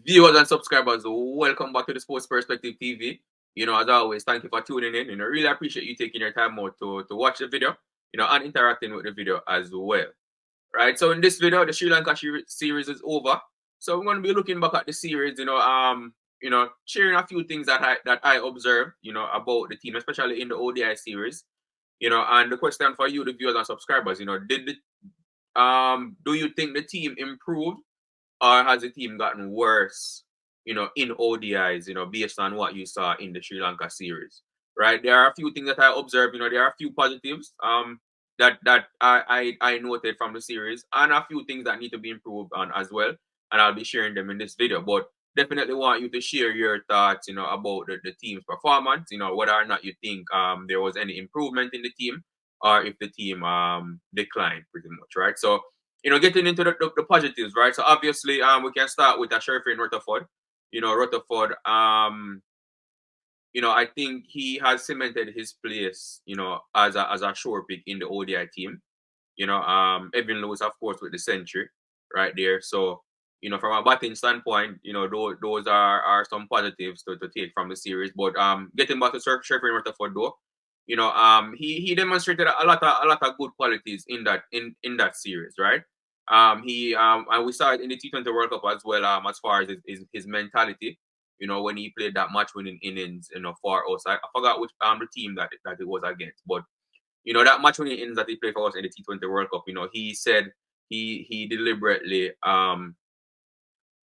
Viewers and subscribers, welcome back to the Sports Perspective TV. As always, thank you for tuning in. Really appreciate you taking your time out to watch the video, and interacting with the video as well. Right. So in this video, the Sri Lanka series is over. So we're going to be looking back at the series, sharing a few things that I observed, about the team, especially in the ODI series. And the question for you, the viewers and subscribers, do you think the team improved, or has the team gotten worse, in ODIs, based on what you saw in the Sri Lanka series? Right. There are a few things that I observed, there are a few positives that I noted from the series, and a few things that need to be improved on as well. And I'll be sharing them in this video. But definitely want you to share your thoughts, about the team's performance, whether or not you think there was any improvement in the team, or if the team declined pretty much, right? So getting into the positives, right? So obviously, we can start with a Sheriff in Rutherford. Rutherford, I think he has cemented his place, as a sure pick in the ODI team. Evan Lewis, of course, with the century right there. So, from a batting standpoint, those are some positives to take from the series. But getting back to Sheriff in Rutherford though, he demonstrated a lot of good qualities in that series, right? He and we saw it in the T20 World Cup as well. As far as his mentality, when he played that match-winning innings, for us. I forgot which the team that it was against, but that match-winning innings that he played for us in the T20 World Cup. He said he deliberately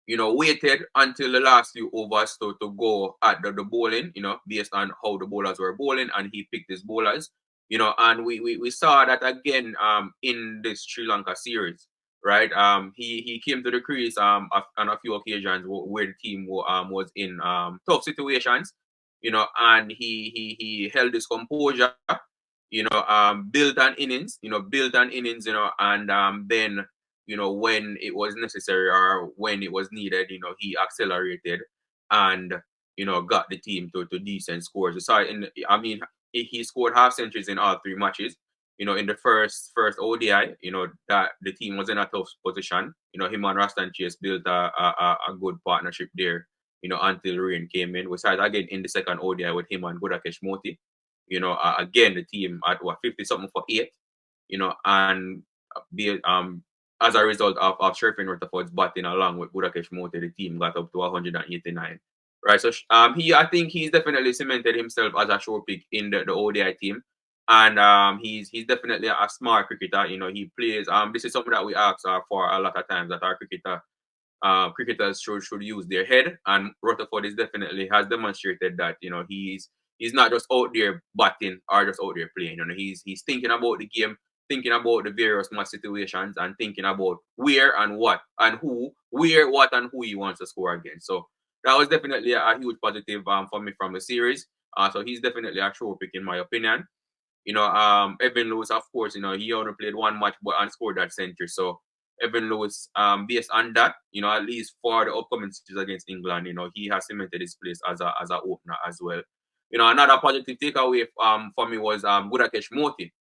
waited until the last few overs to go at the bowling, based on how the bowlers were bowling, and he picked his bowlers, and we saw that again in this Sri Lanka series, right? He came to the crease on a few occasions where the team was in tough situations, and he held his composure, built an innings, and then when it was necessary or when it was needed, he accelerated and got the team to decent scores. So he scored half centuries in all three matches. In the first ODI, that the team was in a tough position. Him and Rastan Chase built a good partnership there. Until rain came in. We saw it again in the second ODI with him and Gudakesh Moti. Again, the team at 50 something for 8. And be as a result of Sheriff Rutherford's batting along with Budakesh Mote, the team got up to 189. Right. So I think he's definitely cemented himself as a sure pick in the ODI team. And he's definitely a smart cricketer. He plays this is something that we ask for a lot of times, that our cricketers should use their head, and Rutherford has demonstrated that he's not just out there batting or just out there playing. He's thinking about the game, thinking about the various match situations, and thinking about where and what and who, where, what, and who he wants to score against. So that was definitely a huge positive for me from the series. So he's definitely a sure pick in my opinion. Evan Lewis, of course, he only played one match but and scored that century. So Evan Lewis, based on that, at least for the upcoming series against England, he has cemented his place as a opener as well. Another positive takeaway for me was Gudakesh Moti,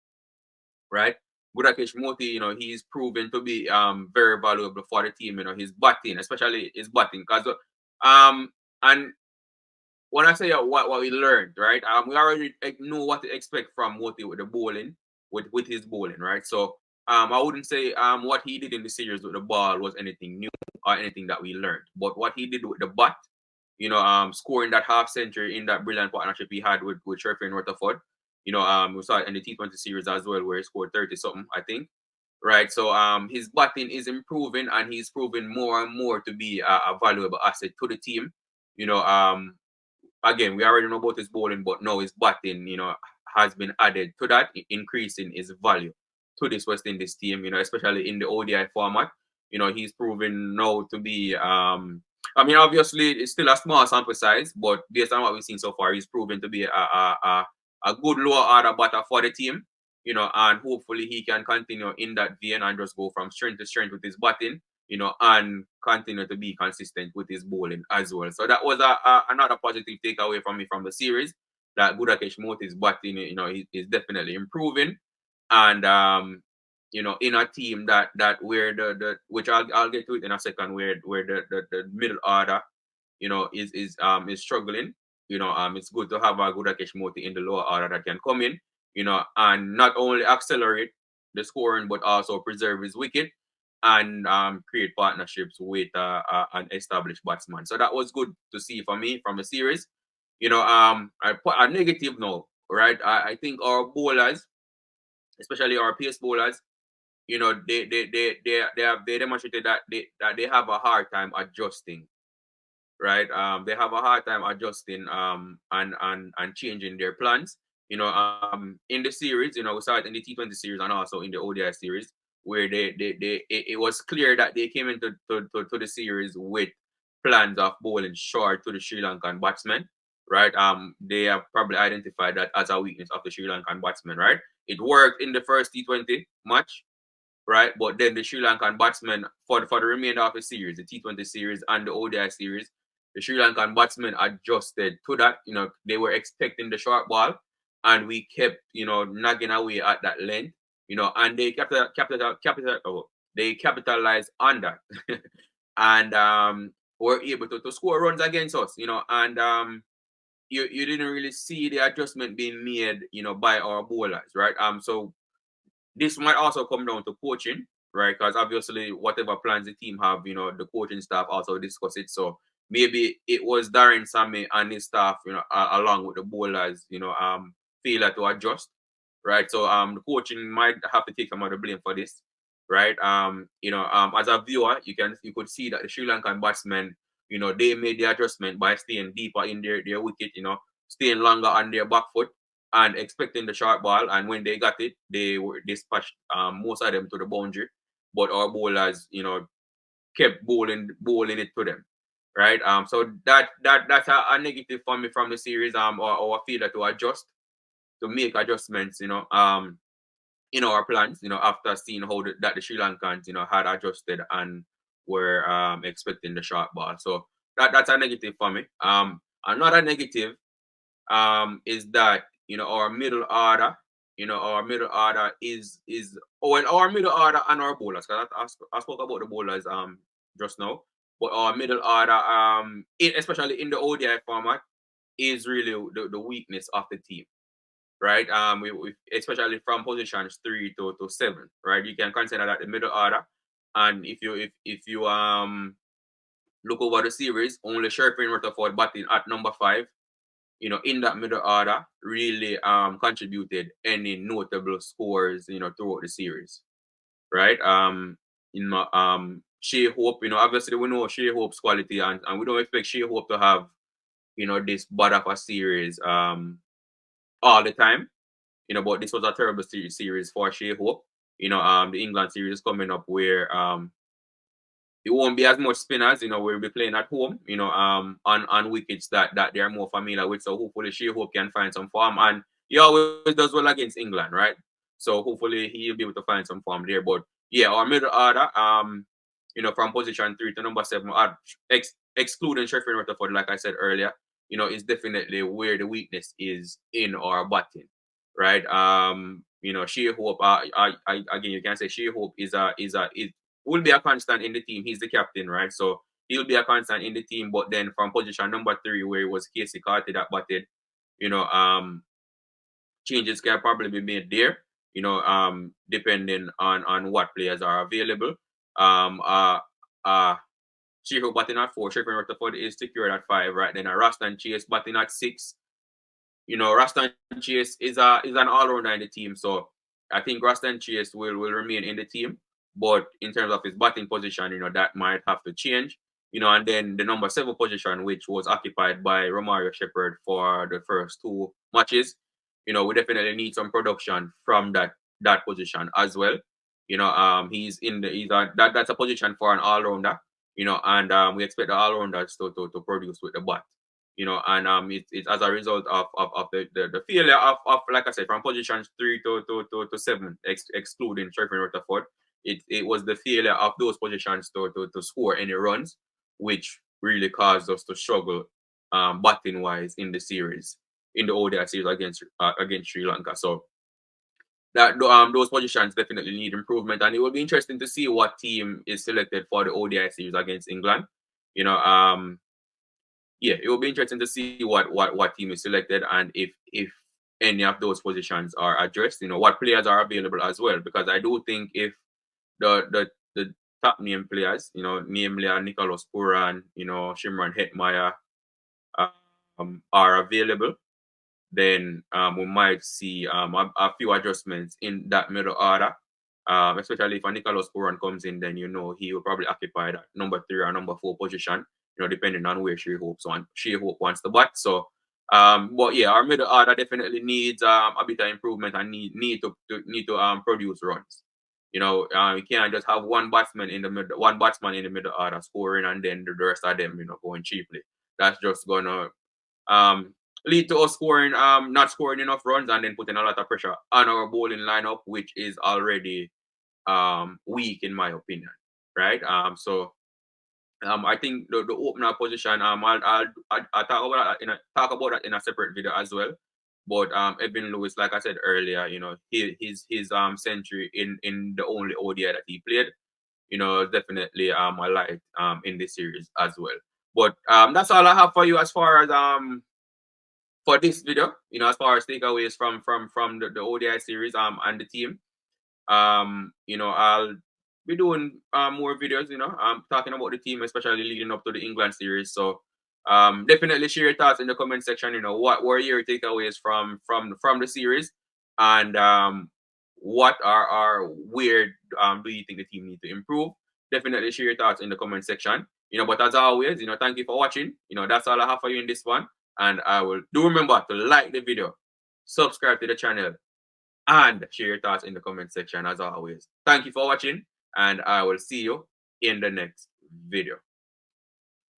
right? Gudakesh Moti, he's proven to be very valuable for the team. His batting, especially his batting, because and when I say what we learned, right? We already know what to expect from Moti with the bowling, with his bowling, right? So I wouldn't say what he did in the series with the ball was anything new or anything that we learned. But what he did with the bat, scoring that half century in that brilliant partnership he had with Sheriff and Rutherford. We saw it in the T20 series as well, where he scored 30 something, I think. Right. So his batting is improving, and he's proven more and more to be a valuable asset to the team. Again, we already know about his bowling, but now his batting, has been added to that, increasing his value to this West Indies team, especially in the ODI format. He's proven now to be, obviously it's still a small sample size, but based on what we've seen so far, he's proven to be a good lower order batter for the team, and hopefully he can continue in that vein and just go from strength to strength with his batting, and continue to be consistent with his bowling as well. So that was another positive takeaway from me from the series, that Gudakesh Moti's batting, is definitely improving. And in a team that where the which I'll get to it in a second, where the middle order, is struggling. It's good to have a good Akeshmoti in the lower order that can come in, and not only accelerate the scoring, but also preserve his wicket and create partnerships with an established batsman. So that was good to see for me from the series. I put a negative now, right? I think our bowlers, especially our pace bowlers, they demonstrated that they have a hard time adjusting, right? They have a hard time adjusting and changing their plans. In the series, we saw it in the T20 series and also in the ODI series, where it was clear that they came into to the series with plans of bowling short to the Sri Lankan batsmen, right? They have probably identified that as a weakness of the Sri Lankan batsmen, right? It worked in the first T20 match, right? But then the Sri Lankan batsmen, for the remainder of the series, the T20 series and the ODI series, the Sri Lankan batsmen adjusted to that. They were expecting the short ball, and we kept, nagging away at that length, and they they capitalized on that, and were able to score runs against us, and you didn't really see the adjustment being made, by our bowlers, right? So this might also come down to coaching, right? Because obviously, whatever plans the team have, the coaching staff also discuss it. So maybe it was Darren Sammy and his staff, along with the bowlers, failure to adjust, right? So the coaching might have to take some of the blame for this, right? As a viewer, you could see that the Sri Lankan batsmen, they made the adjustment by staying deeper in their wicket, staying longer on their back foot and expecting the short ball. And when they got it, they were dispatched most of them to the boundary. But our bowlers, kept bowling it to them, right? So that's a negative for me from the series. Or a failure to adjust, to make adjustments, in our plans, after seeing how that the Sri Lankans, had adjusted and were expecting the short ball. So that's a negative for me. Another negative is that our middle order, is well, our middle order and our bowlers. Because I spoke about the bowlers just now, but our middle order, especially in the ODI format, is really the weakness of the team, right? We especially from positions 3 to 7, right? You can consider that the middle order, and if you look over the series, only Sherpin Rutherford batting at number 5, in that middle order, really contributed any notable scores, throughout the series, right? In my Shea Hope, obviously we know Shea Hope's quality, and we don't expect Shea Hope to have, this bad of a series all the time, but this was a terrible series for Shea Hope. The England series is coming up, where it won't be as much spinners, we'll be playing at home, on wickets that they are more familiar with. So hopefully Shea Hope can find some form. And he always does well against England, right? So hopefully he'll be able to find some form there. But yeah, our middle order, from position 3 to number 7, excluding Sheffield Rutherford, like I said earlier, is definitely where the weakness is in our batting, right? Shea Hope, again, you can say Shea Hope is will be a constant in the team. He's the captain, right? So he'll be a constant in the team. But then from position number 3, where it was Casey Carty that batted, changes can probably be made there, depending on what players are available. Sheffield batting at 4, Sheffield Rutherford is secured at 5, right? Then Rastan Chase batting at 6. Rastan Chase is an all-rounder in the team, so I think Rastan Chase will remain in the team. But in terms of his batting position, that might have to change. And then the number 7 position, which was occupied by Romario Shepherd for the first 2 matches, we definitely need some production from that position as well. He's that's a position for an all-rounder, and we expect the all-rounders to produce with the bat. And it's as a result of the failure of, like I said, from positions 3 to 7, excluding Sheffield Rutherford. It was the failure of those positions to score any runs, which really caused us to struggle batting wise in the series, in the ODI series against Sri Lanka. So that those positions definitely need improvement, and it will be interesting to see what team is selected for the ODI series against England. You know, yeah, it will be interesting to see what team is selected, and if any of those positions are addressed. You know, what players are available as well, because I do think if the top name players, you know, namely Nicholas Pooran, you know, Shimron, Hetmyer, are available, then we might see a few adjustments in that middle order. Especially if a Nicholas Pooran comes in, then you know he will probably occupy that number 3 or number 4 position, you know, depending on where She Hope wants the bat. So but yeah, our middle order definitely needs a bit of improvement and need to produce runs. You know, you can't just have one batsman in the middle order scoring and then the rest of them, you know, going cheaply. That's just gonna um, lead to us not scoring enough runs and then putting a lot of pressure on our bowling lineup, which is already weak in my opinion, right? I think the opener position, I'll talk about that in a separate video as well. But Evan Lewis, like I said earlier, you know, his century in the only ODI that he played, you know, definitely a light in this series as well. But that's all I have for you as far as for this video, you know, as far as takeaways from the ODI series and the team. You know, I'll be doing more videos, you know, talking about the team, especially leading up to the England series. So definitely share your thoughts in the comment section. You know, what were your takeaways from the series, and what are where do you think the team need to improve? Definitely share your thoughts in the comment section. You know, but as always, you know, thank you for watching. You know, that's all I have for you in this one. And I will do remember to like the video, subscribe to the channel, and share your thoughts in the comment section as always. Thank you for watching, and I will see you in the next video.